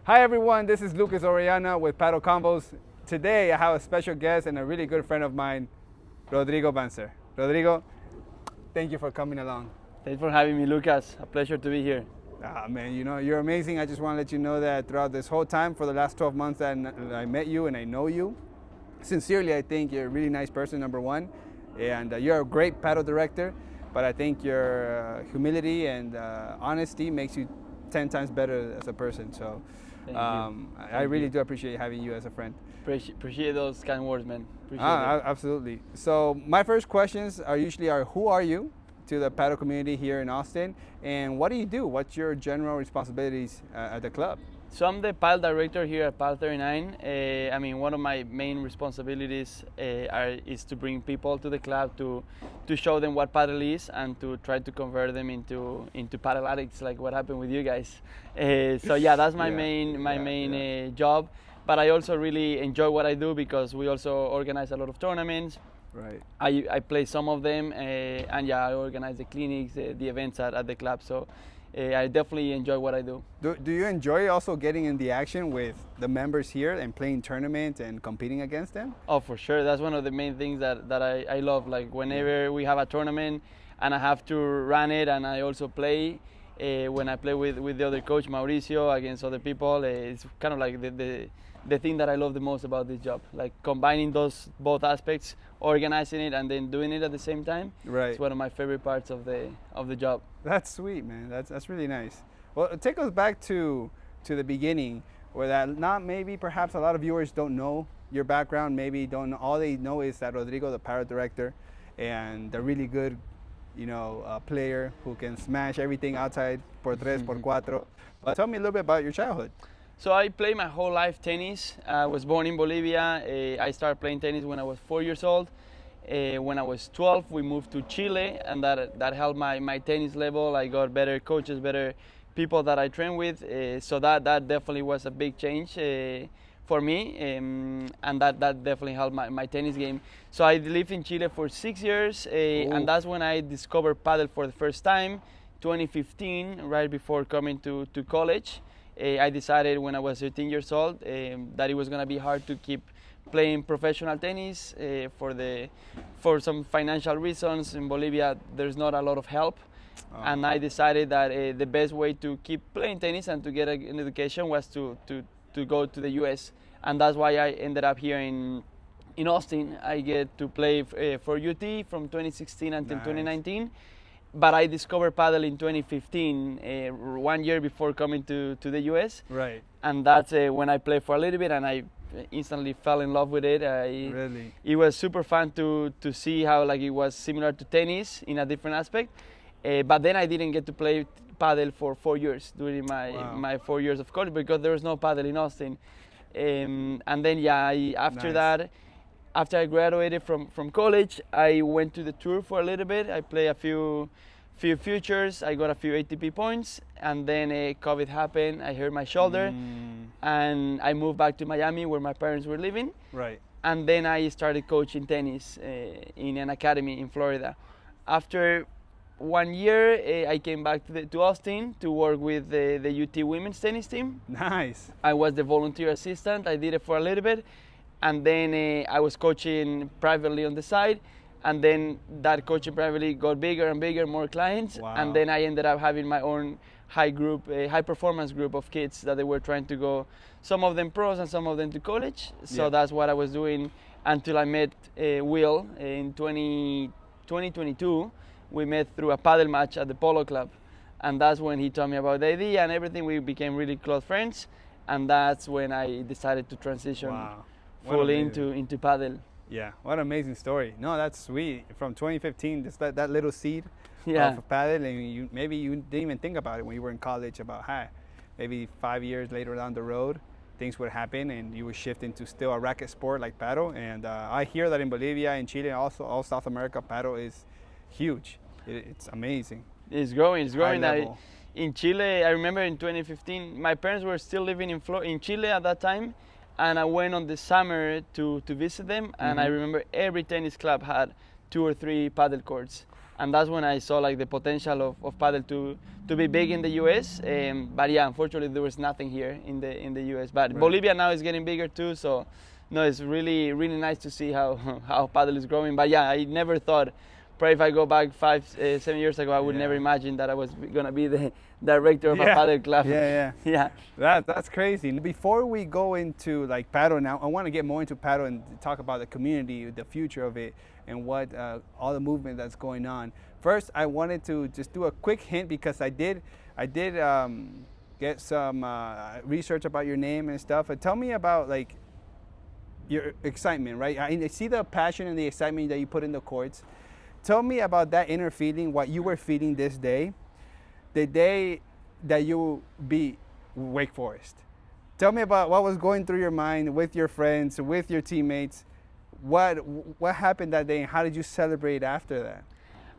Hi everyone, this is Lucas Orellana with Padel ConVos. Today I have a special guest and a really good friend of mine, Rodrigo Banzer. Rodrigo, thank you for coming along. Thanks for having me, Lucas. A pleasure to be here. Man, you're amazing. I just want to let you know that throughout this whole time, for the last 12 months that I met you and I know you, sincerely I think you're a really nice person, number one, and you're a great Padel Director, but I think your humility and honesty makes you 10 times better as a person. So I really do appreciate having you as a friend. Appreciate those kind words, man. Appreciate it. Absolutely. So my first questions are usually who are you to the paddle community here in Austin, and what do you do? What's your general responsibilities at the club? So I'm the Padel Director here at Padel 39. One of my main responsibilities is to bring people to the club to show them what paddle is and to try to convert them into paddle addicts, like what happened with you guys. So yeah, that's my main job. But I also really enjoy what I do because we also organize a lot of tournaments. Right. I play some of them, and yeah, I organize the clinics, the events at the club. So I definitely enjoy what I do. Do you enjoy also getting in the action with the members here and playing tournaments and competing against them? Oh, for sure. That's one of the main things that I love. Like whenever we have a tournament and I have to run it, and I also play. When I play with the other coach, Mauricio, against other people, it's kind of like the thing that I love the most about this job. Like combining those both aspects, organizing it and then doing it at the same time. Right. It's one of my favorite parts of the job. That's sweet, man. That's really nice. Well, take us back to the beginning, where perhaps a lot of viewers don't know your background. Maybe don't know, all they know is that Rodrigo, the Padel Director, and the really good player who can smash everything outside por tres, por cuatro. But tell me a little bit about your childhood. So I played my whole life tennis. I was born in Bolivia. I started playing tennis when I was 4 years old. When I was 12, we moved to Chile, and that helped my tennis level. I got better coaches, better people that I train with. So that definitely was a big change for me, and that definitely helped my tennis game. So I lived in Chile for 6 years, and that's when I discovered paddle for the first time, 2015, right before coming to college. I decided when I was 13 years old that it was going to be hard to keep playing professional tennis for some financial reasons. In Bolivia, there's not a lot of help. And I decided that the best way to keep playing tennis and to get an education was to go to the US, and that's why I ended up here in Austin. I get to play for UT from 2016 until 2019, but I discovered paddle in 2015, 1 year before coming to the US. Right. And that's when I played for a little bit, and I instantly fell in love with it. Really? It was super fun to see how like it was similar to tennis in a different aspect. But then I didn't get to play paddle for 4 years during my 4 years of college because there was no paddle in Austin. And then after I graduated from college, I went to the tour for a little bit. I played a few futures. I got a few ATP points, and then COVID happened. I hurt my shoulder, and I moved back to Miami where my parents were living. Right. And then I started coaching tennis in an academy in Florida. After 1 year, I came back to Austin to work with the UT women's tennis team. Nice. I was the volunteer assistant. I did it for a little bit, and then I was coaching privately on the side, and then that coaching privately got bigger and bigger, more clients. Wow. And then I ended up having my own high performance group of kids that they were trying to go, some of them pros and some of them to college. So that's what I was doing until I met Will in 2022. We met through a paddle match at the Polo Club, and that's when he told me about the idea and everything. We became really close friends, and that's when I decided to transition fully into paddle. Yeah, what an amazing story. No, that's sweet. From 2015, just that little seed of paddle, and maybe you didn't even think about it when you were in college about maybe 5 years later down the road, things would happen and you would shift into still a racket sport like paddle. And I hear that in Bolivia and Chile and also all South America, paddle is huge. It's amazing. It's growing. In Chile, I remember in 2015, my parents were still living in Chile at that time, and I went on the summer to visit them, and I remember every tennis club had 2 or 3 paddle courts. and that's when I saw like the potential of paddle to be big in the US. But yeah, unfortunately there was nothing here in the US. But Right. Bolivia now is getting bigger too, so no, it's really nice to see how paddle is growing. But yeah, I never thought. Probably if I go back 7 years ago, I would never imagine that I was gonna be the director of a paddle club. Yeah. That's crazy. Before we go into like paddle now, I want to get more into paddle and talk about the community, the future of it, and what all the movement that's going on. First, I wanted to just do a quick hint because I did get some research about your name and stuff. Tell me about like your excitement, right? I see the passion and the excitement that you put in the courts. Tell me about that inner feeling, what you were feeling this day, the day that you beat Wake Forest. Tell me about what was going through your mind with your friends, with your teammates. What happened that day and how did you celebrate after that?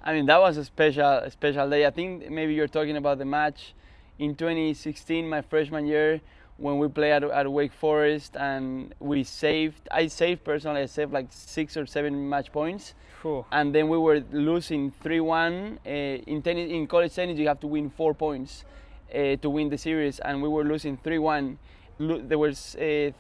I mean, that was a special day. I think maybe you're talking about the match in 2016, my freshman year, when we played at Wake Forest, and I saved like 6 or 7 match points. Cool. And then we were losing 3-1. In college tennis, you have to win 4 points to win the series, and we were losing 3-1. There was 2-3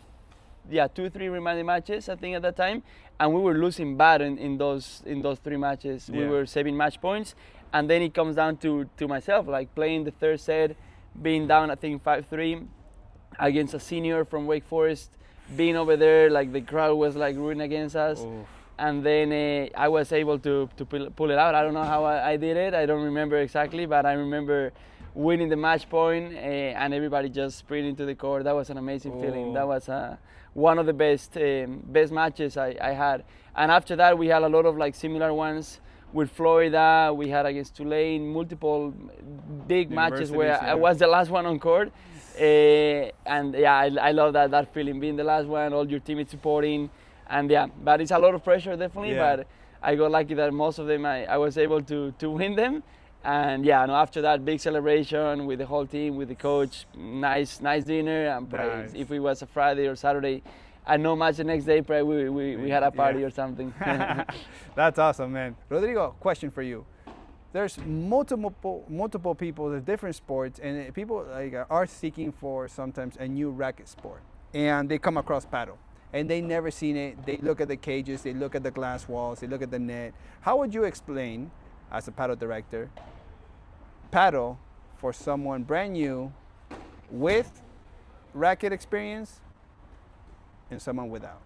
remaining matches, I think, at that time, and we were losing bad in those 3 matches. We were saving match points, and then it comes down to myself, like playing the third set, being down, I think 5-3 against a senior from Wake Forest, being over there, like the crowd was like rooting against us. Oof. And then I was able to pull it out. I don't know how I did it. I don't remember exactly, but I remember winning the match point and everybody just sprinting to the court. That was an amazing feeling. That was one of the best matches I had. And after that, we had a lot of like similar ones with Florida. We had against Tulane, multiple big matches where I was the last one on court. And yeah, I love that feeling, being the last one, all your teammates supporting. And yeah, but it's a lot of pressure, definitely. Yeah. But I got lucky that most of them I was able to win them. And yeah, no, after that, big celebration with the whole team, with the coach, nice dinner. And nice. If it was a Friday or Saturday, and no match the next day, probably we had a party or something. That's awesome, man. Rodrigo, question for you. There's multiple people, there's different sports, and people like are seeking for sometimes a new racket sport, and they come across paddle. And they never seen it. They look at the cages, they look at the glass walls, they look at the net. How would you explain, as a paddle director, paddle for someone brand new with racket experience and someone without?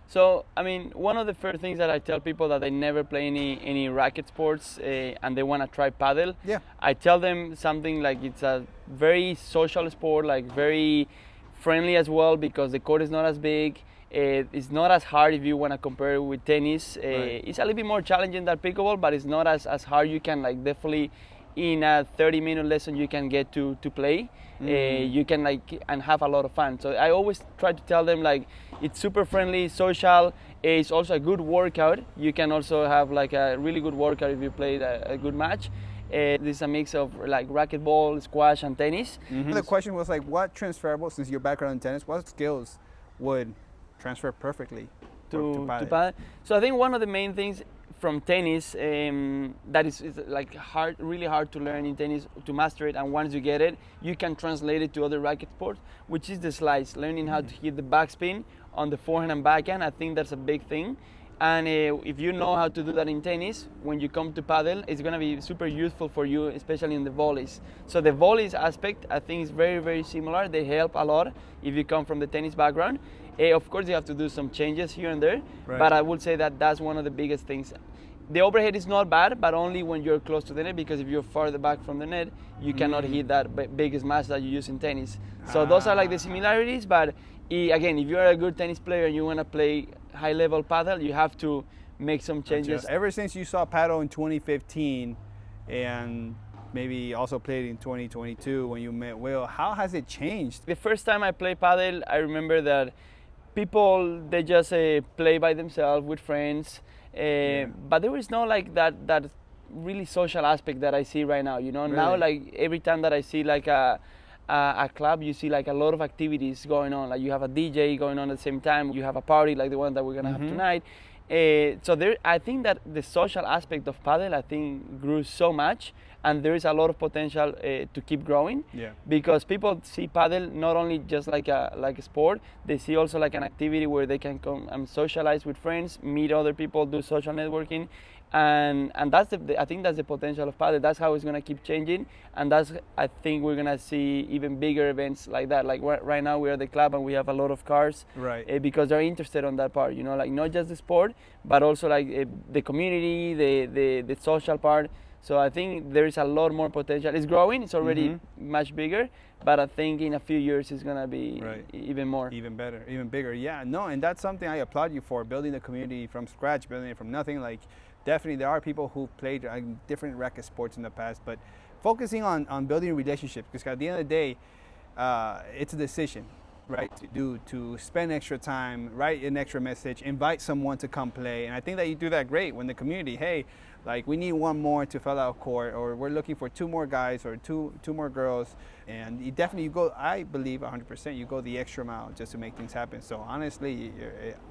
So, I mean, one of the first things that I tell people that they never play any racket sports and they want to try paddle, I tell them something like it's a very social sport, like very friendly as well, because the court is not as big. It's not as hard if you want to compare it with tennis. Right. It's a little bit more challenging than pickleball, but it's not as hard. You can like definitely in a 30-minute lesson you can get to play. You can like and have a lot of fun. So I always try to tell them like it's super friendly, social. It's also a good workout. You can also have like a really good workout if you play a good match. This is a mix of like racquetball, squash, and tennis. The question was like, what transferable, since your background in tennis, what skills would transfer perfectly to paddle? So I think one of the main things from tennis that is like really hard to learn in tennis, to master it, and once you get it, you can translate it to other racket sports, which is the slice, learning how to hit the backspin on the forehand and backhand. I think that's a big thing. And if you know how to do that in tennis, when you come to paddle, it's going to be super useful for you, especially in the volleys. So the volleys aspect, I think, is very, very similar. They help a lot if you come from the tennis background. Of course, you have to do some changes here and there, but I would say that that's one of the biggest things. The overhead is not bad, but only when you're close to the net, because if you're farther back from the net, you cannot hit that big smash that you use in tennis. So those are like the similarities, but again, if you're a good tennis player and you want to play high-level paddle, you have to make some changes. Ever since you saw paddle in 2015 and maybe also played in 2022 when you met Will, how has it changed? The first time I played paddle, I remember that people, they just play by themselves with friends, but there is no like that really social aspect that I see right now. You know, really? Now like every time that I see like a club, you see like a lot of activities going on. Like you have a DJ going on at the same time, you have a party like the one that we're gonna have tonight. So there, I think that the social aspect of padel, I think, grew so much, and there is a lot of potential to keep growing. Yeah. Because people see padel not only just like a sport, they see also like an activity where they can come and socialize with friends, meet other people, do social networking, and that's I think that's the potential of padel. That's how it's gonna keep changing, and that's, I think, we're gonna see even bigger events like that. Like right now we are the club and we have a lot of cars, Right. because they're interested on that part. Like not just the sport, but also like the community, the social part. So I think there is a lot more potential. It's growing. It's already much bigger, but I think in a few years it's gonna be even more. Even better, even bigger. Yeah, no, and that's something I applaud you for, building the community from scratch, building it from nothing. Like, definitely there are people who played different racket sports in the past, but focusing on building relationships, because at the end of the day, it's a decision, right? To spend extra time, write an extra message, invite someone to come play, and I think that you do that great when the community, hey, like we need one more to fill out court, or we're looking for two more guys or two more girls, and you definitely go. I believe 100% you go the extra mile just to make things happen. So honestly,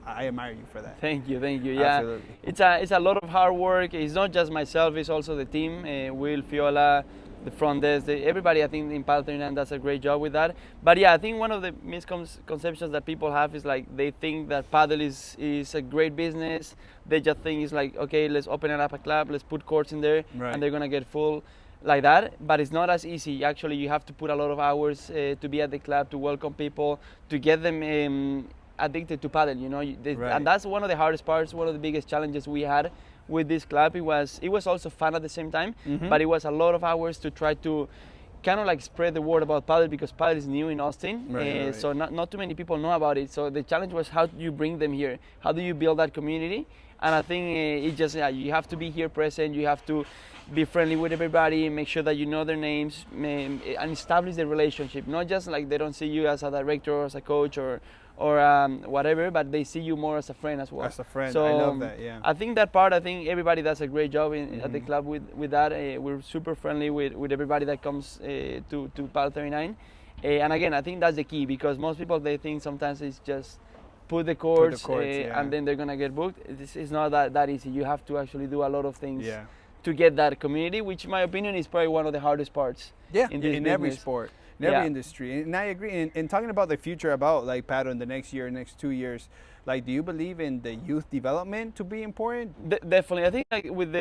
I admire you for that. Thank you. Yeah, absolutely. It's a lot of hard work. It's not just myself; it's also the team. Will, Fiola, the front desk, everybody, I think, in Padel 39 does a great job with that. But yeah, I think one of the misconceptions that people have is like they think that Padel is a great business. They just think it's like, okay, let's open it up a club, let's put courts in there, and they're gonna get full like that. But it's not as easy. Actually, you have to put a lot of hours to be at the club, to welcome people, to get them addicted to Padel. And that's one of the hardest parts, one of the biggest challenges we had with this club. It was also fun at the same time, but it was a lot of hours to try to kind of like spread the word about Padel, because Padel is new in Austin, so not too many people know about it. So the challenge was, how do you bring them here? How do you build that community? And I think it just, you have to be here present, you have to be friendly with everybody, make sure that you know their names, and establish the relationship. Not just like they don't see you as a director or as a coach or whatever, but they see you more as a friend as well. As a friend, so, I love that, yeah. I think that part, I think everybody does a great job at the club with that. We're super friendly with everybody that comes to Padel 39. And again, I think that's the key, because most people, they think sometimes it's just put the courts, and then they're gonna get booked. It's not that easy. You have to actually do a lot of things to get that community, which in my opinion is probably one of the hardest parts. Yeah, in every sport, in every industry. And I agree. And talking about the future, about like Padel in the next year, next 2 years, like, do you believe in the youth development to be important? Definitely. I think like with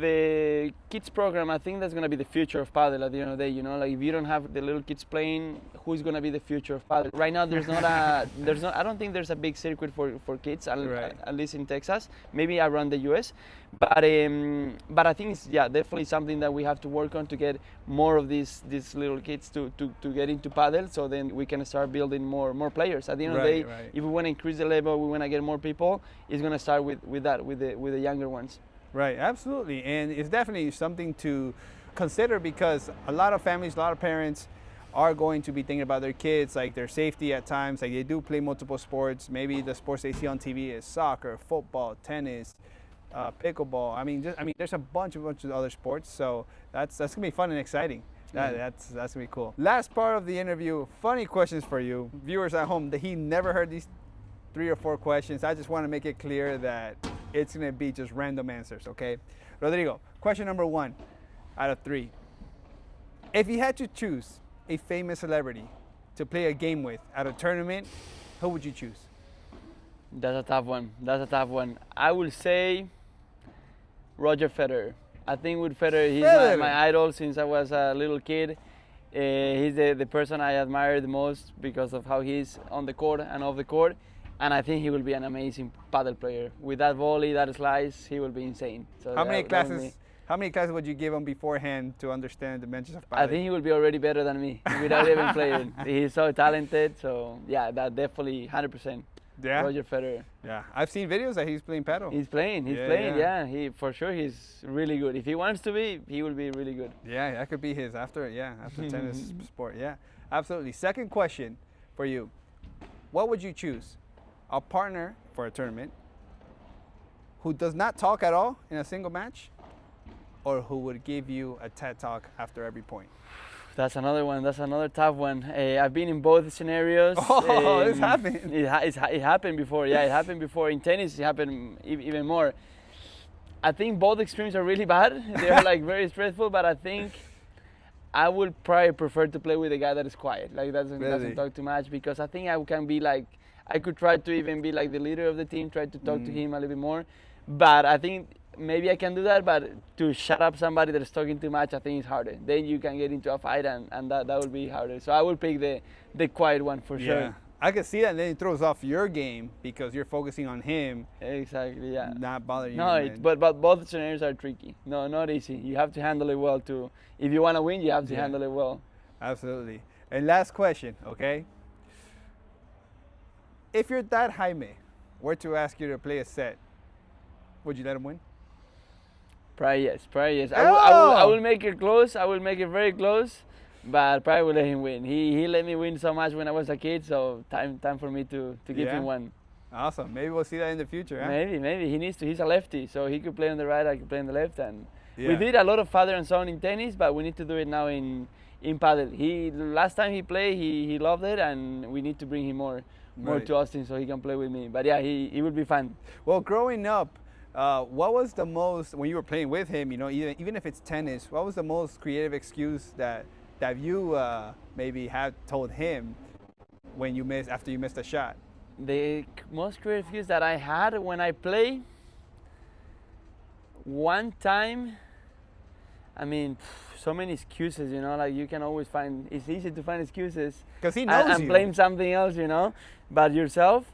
the kids program, I think that's gonna be the future of Padel at the end of the day. Like if you don't have the little kids playing, who's gonna be the future of Padel? Right now, I don't think there's a big circuit for kids, at least in Texas, maybe around the US. But I think it's definitely something that we have to work on to get more of these little kids to get into Padel, so then we can start building more players. At the end of the day, if we want to increase the level, we want to get more people, it's going to start with the younger ones. Right, absolutely. And it's definitely something to consider, because a lot of families, a lot of parents are going to be thinking about their kids, like their safety at times. Like they do play multiple sports. Maybe the sports they see on TV is soccer, football, tennis, pickleball. I mean, there's a bunch of other sports. So that's gonna be fun and exciting. That's gonna be cool. Last part of the interview, funny questions for you, viewers at home. That he never heard these 3 or 4 questions. I just want to make it clear that it's gonna be just random answers. Okay, Rodrigo. Question number 1 out of 3. If you had to choose a famous celebrity to play a game with at a tournament, who would you choose? That's a tough one. I will say Roger Federer. I think with Federer, he's my idol since I was a little kid. He's the person I admire the most because of how he's on the court and off the court. And I think he will be an amazing Padel player. With that volley, that slice, he will be insane. So how many classes would you give him beforehand to understand the dimensions of Padel? I think he will be already better than me without even playing. He's so talented. So yeah, that definitely 100%. Yeah. Roger Federer. Yeah, I've seen videos that he's playing Padel. He's playing. Yeah, he for sure he's really good. If he wants to be, he will be really good. Yeah, that could be his after tennis sport. Yeah, absolutely. Second question for you: what would you choose? A partner for a tournament who does not talk at all in a single match, or who would give you a TED talk after every point? That's another one. That's another tough one. I've been in both scenarios. Oh, this happened. It happened before. Yeah, it happened before. In tennis, it happened even more. I think both extremes are really bad. They're like very stressful, but I think I would probably prefer to play with a guy that is quiet, like doesn't talk too much, because I think I can be like, I could try to even be like the leader of the team, try to talk to him a little bit more. But I think maybe I can do that, but to shut up somebody that is talking too much, I think it's harder. Then you can get into a fight, and that would be harder. So I would pick the quiet one for sure. I could see that, and then it throws off your game because you're focusing on him. Exactly, yeah. Not bothering you. No, but both scenarios are tricky. No, not easy. You have to handle it well too. If you want to win, you have to handle it well. Absolutely. And last question, okay? If your dad, Jaime, were to ask you to play a set, would you let him win? Probably yes. Oh! I will make it close. I will make it very close. But probably will let him win. He let me win so much when I was a kid, so time for me to give him one. Awesome. Maybe we'll see that in the future, huh? Maybe. He needs to. He's a lefty, so he could play on the right, I could play on the left. And we did a lot of father and son in tennis, but we need to do it now in padel. Last time he played, he loved it, and we need to bring him more to Austin so he can play with me. But yeah, he would be fun. Well, growing up, what was the most, when you were playing with him, you know, even if it's tennis, what was the most creative excuse that you maybe had told him after you missed a shot? The most creative excuse that I had when I play, one time, I mean, so many excuses, you know, like you can always find, it's easy to find excuses. Because he knows and blame something else, you know, but yourself.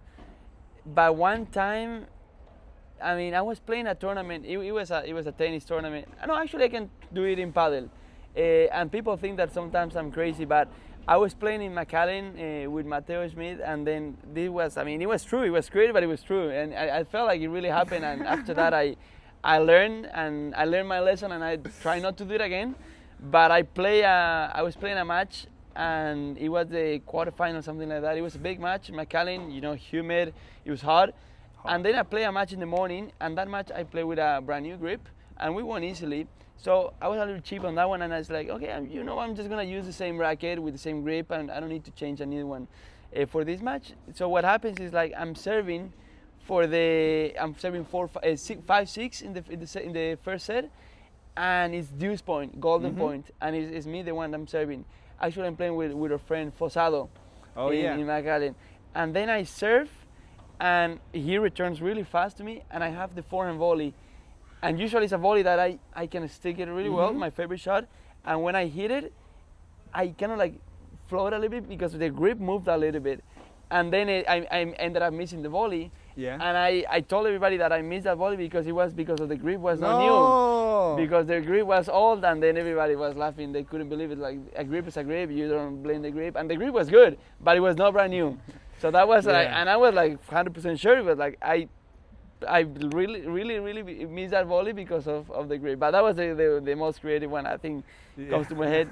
But one time, I mean, I was playing a tournament, it was a tennis tournament. No, actually I can do it in padel. And people think that sometimes I'm crazy, but I was playing in McAllen with Mateo Schmidt, and then it was true. It was crazy, but it was true, and I felt like it really happened. And after that, I learned my lesson, and I try not to do it again. But I was playing a match, and it was the quarterfinal, something like that. It was a big match, McAllen, you know, humid, it was hot. And then I play a match in the morning, and that match I play with a brand new grip, and we won easily. So I was a little cheap on that one, and I was like, okay, I'm just gonna use the same racket with the same grip, and I don't need to change a new one for this match. So what happens is, like, I'm serving 5-6 in the first set, and it's deuce point, golden point, and it's me the one I'm serving. Actually, I'm playing with a friend Fosado in McAllen, and then I serve, and he returns really fast to me, and I have the forehand volley. And usually it's a volley that I can stick it really well, my favorite shot. And when I hit it, I kind of like float a little bit because the grip moved a little bit. And then I ended up missing the volley. Yeah. And I told everybody that I missed that volley because it was because of the grip was not new. Because the grip was old, and then everybody was laughing. They couldn't believe it. Like, a grip is a grip, you don't blame the grip. And the grip was good, but it was not brand new. So that was like, and I was like 100% sure it was like, I really missed that volley because of the grip. But that was the most creative one, I think, comes to my head.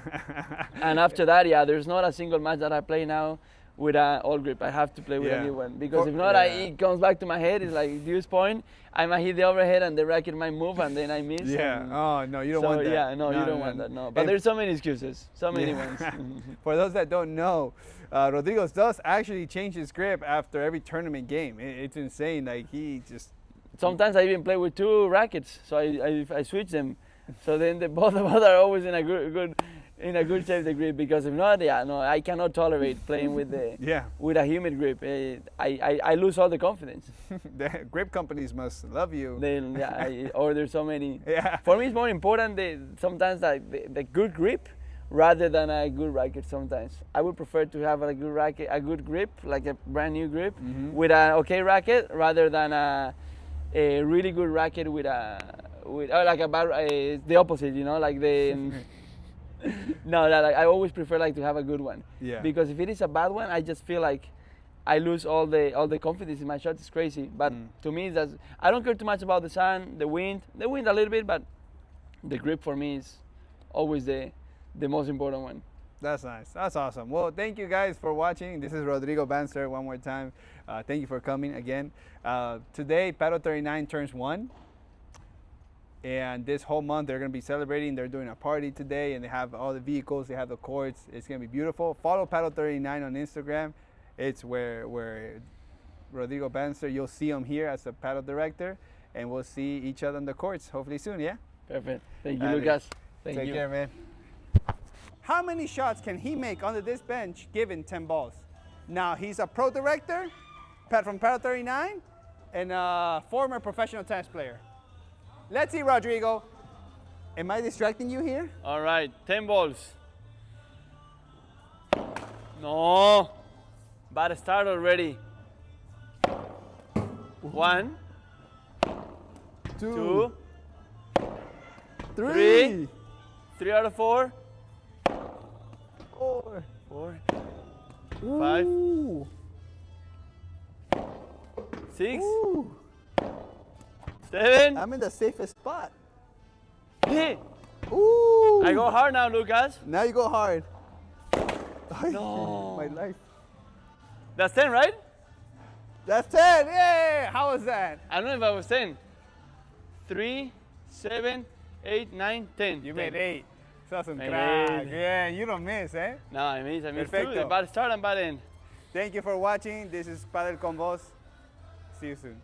And after that, there's not a single match that I play now with an old grip. I have to play with a new one, because if not, it comes back to my head. It's like deuce point. I might hit the overhead and the racket might move, and then I miss. Oh no, you don't want that. Yeah, no, you don't want that. No, but there's so many excuses, so many ones. For those that don't know, Rodrigo does actually change his grip after every tournament game. It's insane. Like, he just. Sometimes I even play with two rackets, so I switch them. So then both of us are always in a good shape, the grip, because if not, I cannot tolerate playing with a humid grip. I lose all the confidence. The grip companies must love you. Or there's so many. For me, it's more important sometimes the good grip rather than a good racket. Sometimes I would prefer to have a good racket, a good grip, like a brand new grip, with an okay racket, rather than a really good racket with like a bad, the opposite, you know, like the. No, I always prefer to have a good one. Yeah. Because if it is a bad one, I just feel like I lose all the confidence in my shot. It's crazy. But to me, I don't care too much about the sun, the wind a little bit, but the grip for me is always the most important one. That's nice. That's awesome. Well, thank you guys for watching. This is Rodrigo Banzer one more time. Thank you for coming again. Today, Padel 39 turns 1. And this whole month they're going to be celebrating. They're doing a party today, and they have all the vehicles, they have the courts. It's going to be beautiful. Follow Padel 39 on Instagram. It's where Rodrigo Banzer, you'll see him here as a Padel Director, and we'll see each other on the courts hopefully soon, yeah? Perfect. Thank you, Lucas. Take care, man. How many shots can he make under this bench given 10 balls? Now, he's a pro director from Padel 39 and a former professional tennis player. Let's see, Rodrigo. Am I distracting you here? All right, 10 balls. No, bad start already. 1, 2, 3. 3 out of 4. 4. 5. 6. Ooh. 7. I'm in the safest spot. Hey. Ooh. I go hard now, Lucas. Now you go hard. No. My life. That's 10, right? That's 10. Yay! How was that? I don't know if I was 10. 3, 7, 8, 9, 10. You 10. made 8. Sos un I crack. made. Yeah, you don't miss, eh? No, I miss Perfecto. too. Bad start and bad end. Thank you for watching. This is Padel ConVos. See you soon.